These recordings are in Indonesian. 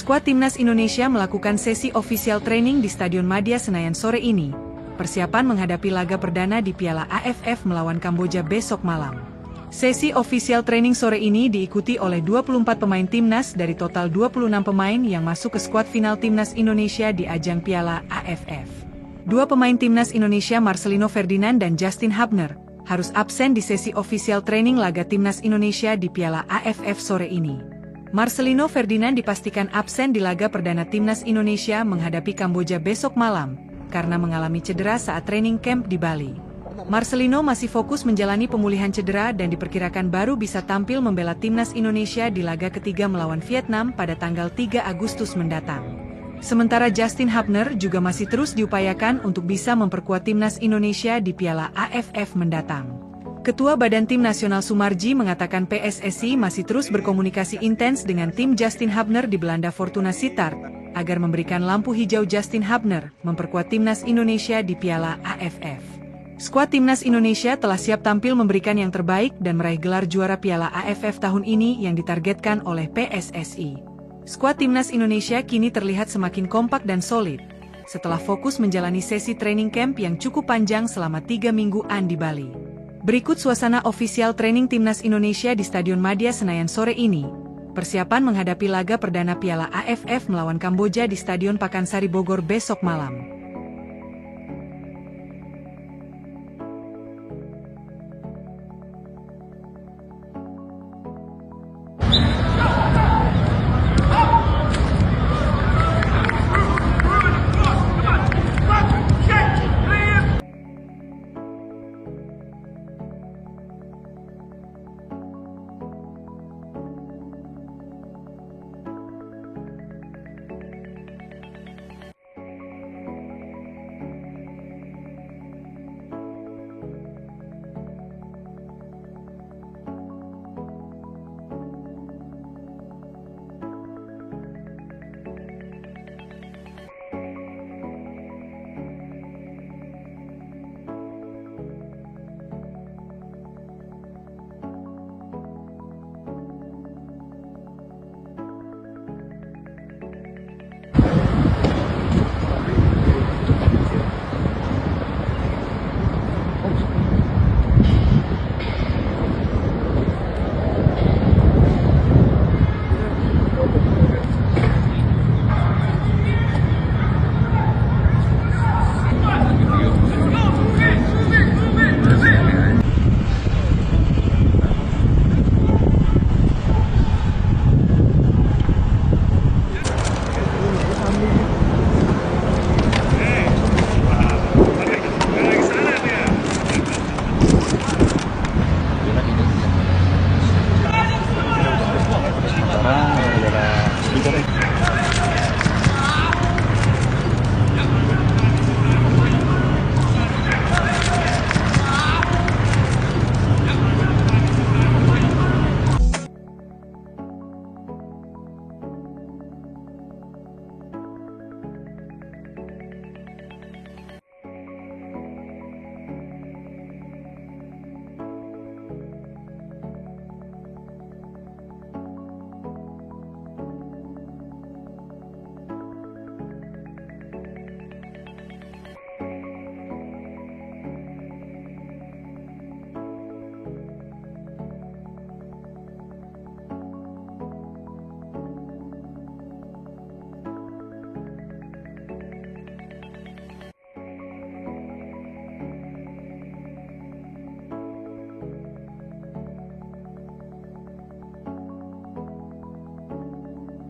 Skuad Timnas Indonesia melakukan sesi official training di Stadion Madia Senayan sore ini, persiapan menghadapi laga perdana di Piala AFF melawan Kamboja besok malam. Sesi official training sore ini diikuti oleh 24 pemain Timnas dari total 26 pemain yang masuk ke skuad final Timnas Indonesia di ajang Piala AFF. Dua pemain Timnas Indonesia Marcelino Ferdinand dan Justin Hubner harus absen di sesi official training laga Timnas Indonesia di Piala AFF sore ini. Marcelino Ferdinand dipastikan absen di laga perdana Timnas Indonesia menghadapi Kamboja besok malam, karena mengalami cedera saat training camp di Bali. Marcelino masih fokus menjalani pemulihan cedera dan diperkirakan baru bisa tampil membela Timnas Indonesia di laga ketiga melawan Vietnam pada tanggal 3 Agustus mendatang. Sementara Justin Hubner juga masih terus diupayakan untuk bisa memperkuat Timnas Indonesia di Piala AFF mendatang. Ketua Badan Tim Nasional Sumarji mengatakan PSSI masih terus berkomunikasi intens dengan tim Justin Hubner di Belanda Fortuna Sittard, agar memberikan lampu hijau Justin Hubner memperkuat Timnas Indonesia di Piala AFF. Skuad Timnas Indonesia telah siap tampil memberikan yang terbaik dan meraih gelar juara Piala AFF tahun ini yang ditargetkan oleh PSSI. Skuad Timnas Indonesia kini terlihat semakin kompak dan solid, setelah fokus menjalani sesi training camp yang cukup panjang selama 3 mingguan di Bali. Berikut suasana official training Timnas Indonesia di Stadion Madia Senayan sore ini. Persiapan menghadapi laga perdana Piala AFF melawan Kamboja di Stadion Pakansari Bogor besok malam.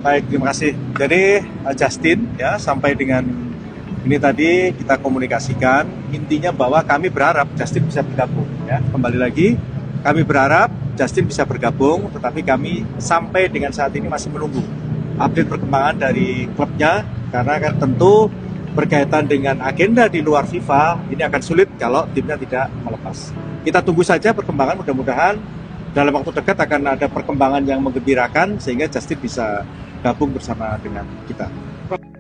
Baik, terima kasih. Jadi Justin ya, sampai dengan ini tadi kita komunikasikan, intinya bahwa kami berharap Justin bisa bergabung ya. Kembali lagi, kami berharap Justin bisa bergabung, tetapi kami sampai dengan saat ini masih menunggu update perkembangan dari klubnya, karena kan tentu berkaitan dengan agenda di luar FIFA, ini akan sulit kalau timnya tidak melepas. Kita tunggu saja perkembangan, mudah-mudahan dalam waktu dekat akan ada perkembangan yang menggembirakan sehingga Justin bisa gabung bersama dengan kita.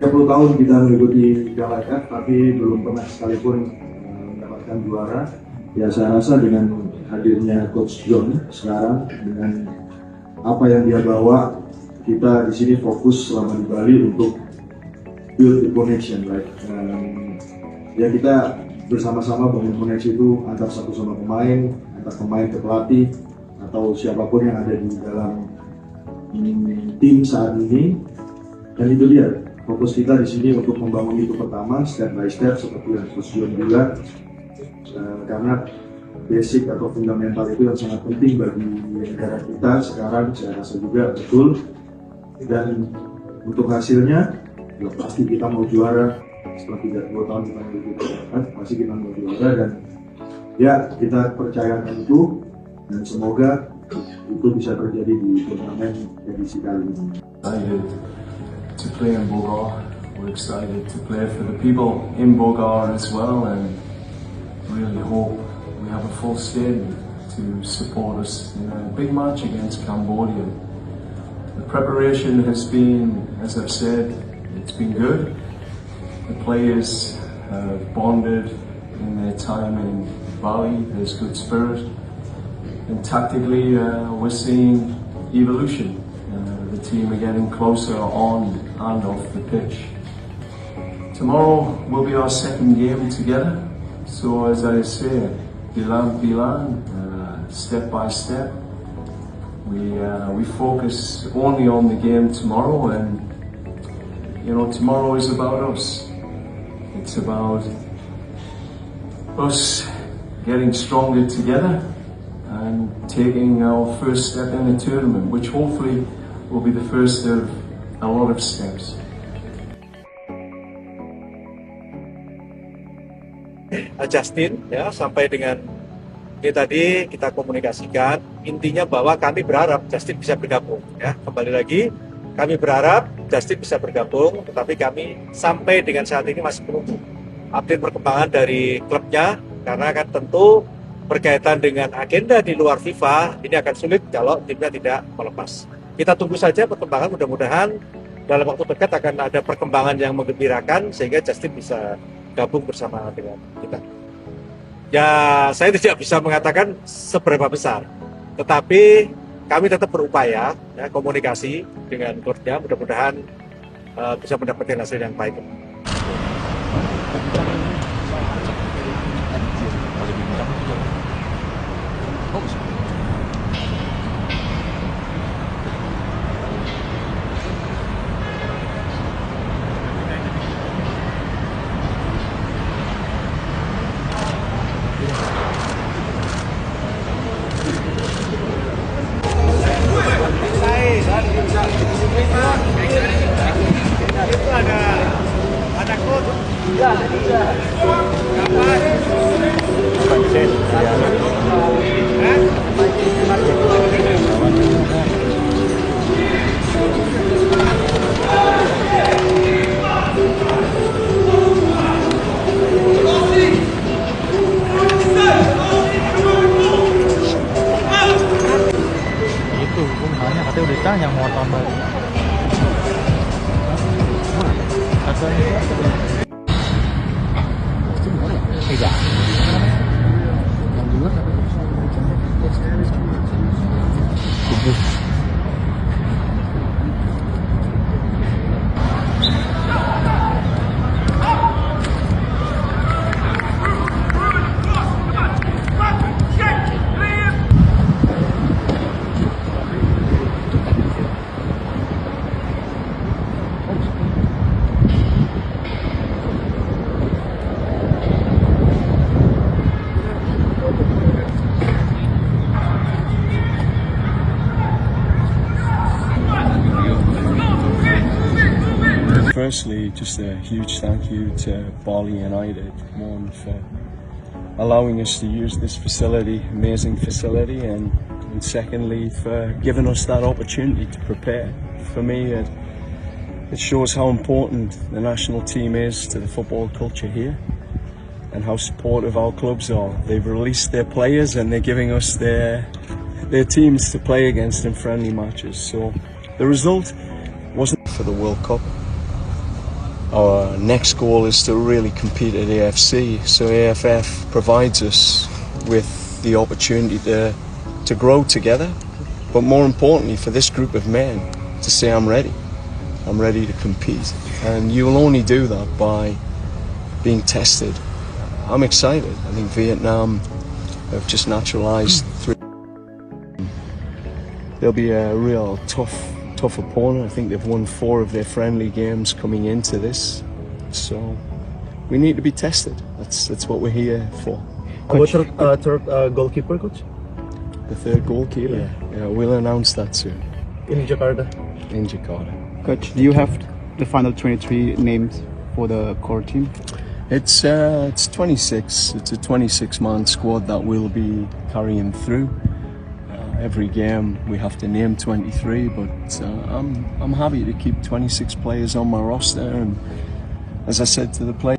30 tahun kita mengikuti Piala AFF, tapi belum pernah sekalipun mendapatkan juara. Ya saya rasa dengan hadirnya Coach John sekarang, dengan apa yang dia bawa, kita di sini fokus selama di Bali untuk build the connection, right? Ya kita bersama-sama bangun koneksi itu antar satu sama pemain, antar pemain ke pelatih, atau siapapun yang ada di dalam tim saat ini. Dan itu dia fokus kita di sini untuk membangun itu pertama, step by step seperti yang Coach John bilang, karena basic atau fundamental itu yang sangat penting bagi negara kita sekarang, saya rasa juga betul. Dan untuk hasilnya, ya pasti kita mau juara. Setelah 32 tahun kita mengikuti Piala, pasti kita mau juara, dan ya kita percayakan itu, dan semoga itu bisa terjadi di turnamen edisi kali ini. Excited to play in Bogar. We're excited to play for the people in Bogar as well, and really hope we have a full stadium to support us in a big match against Cambodia. The preparation has been, as I've said, it's been good. The players have bonded in their time in Bali. There's good spirit, and tactically we're seeing evolution. The team are getting closer on and off the pitch. Tomorrow will be our second game together. So as I say, bilan, step by step. We focus only on the game tomorrow, and you know, tomorrow is about us. It's about us getting stronger together and taking our first step in the tournament, which hopefully will be the first of a lot of steps. Justin, ya, sampai dengan ini tadi kita komunikasikan, intinya bahwa kami berharap Justin bisa bergabung, ya. Kembali lagi, kami berharap Justin bisa bergabung, tetapi kami sampai dengan saat ini masih menunggu update perkembangan dari klubnya, karena kan tentu berkaitan dengan agenda di luar FIFA, ini akan sulit kalau timnya tidak melepas. Kita tunggu saja perkembangan, mudah-mudahan dalam waktu dekat akan ada perkembangan yang menggembirakan sehingga Justin bisa gabung bersama dengan kita. Ya, saya tidak bisa mengatakan seberapa besar, tetapi kami tetap berupaya, ya, komunikasi dengan klubnya, mudah-mudahan bisa mendapatkan hasil yang baik. Itu katanya udah ditanya mau tambah. Tidak. Yang dua Firstly, just a huge thank you to Bali United, one, for allowing us to use this facility, amazing facility, and and secondly for giving us that opportunity to prepare. For me, it shows how important the national team is to the football culture here and how supportive our clubs are. They've released their players and they're giving us their teams to play against in friendly matches. So the result wasn't for the World Cup. Our next goal is to really compete at AFC, so AFF provides us with the opportunity to grow together, but more importantly for this group of men to say I'm ready to compete, and you will only do that by being tested. I'm excited. I think Vietnam have just naturalised 3. They'll be a real tough opponent. I think they've won 4 of their friendly games coming into this, so we need to be tested. That's what we're here for. Third goalkeeper, coach? The third goalkeeper? Yeah, we'll announce that soon. In Jakarta. In Jakarta. Coach, do you have the final 23 names for the core team? It's 26. It's a 26-man squad that we'll be carrying through. Every game we have to name 23, but I'm happy to keep 26 players on my roster, and as I said to the players,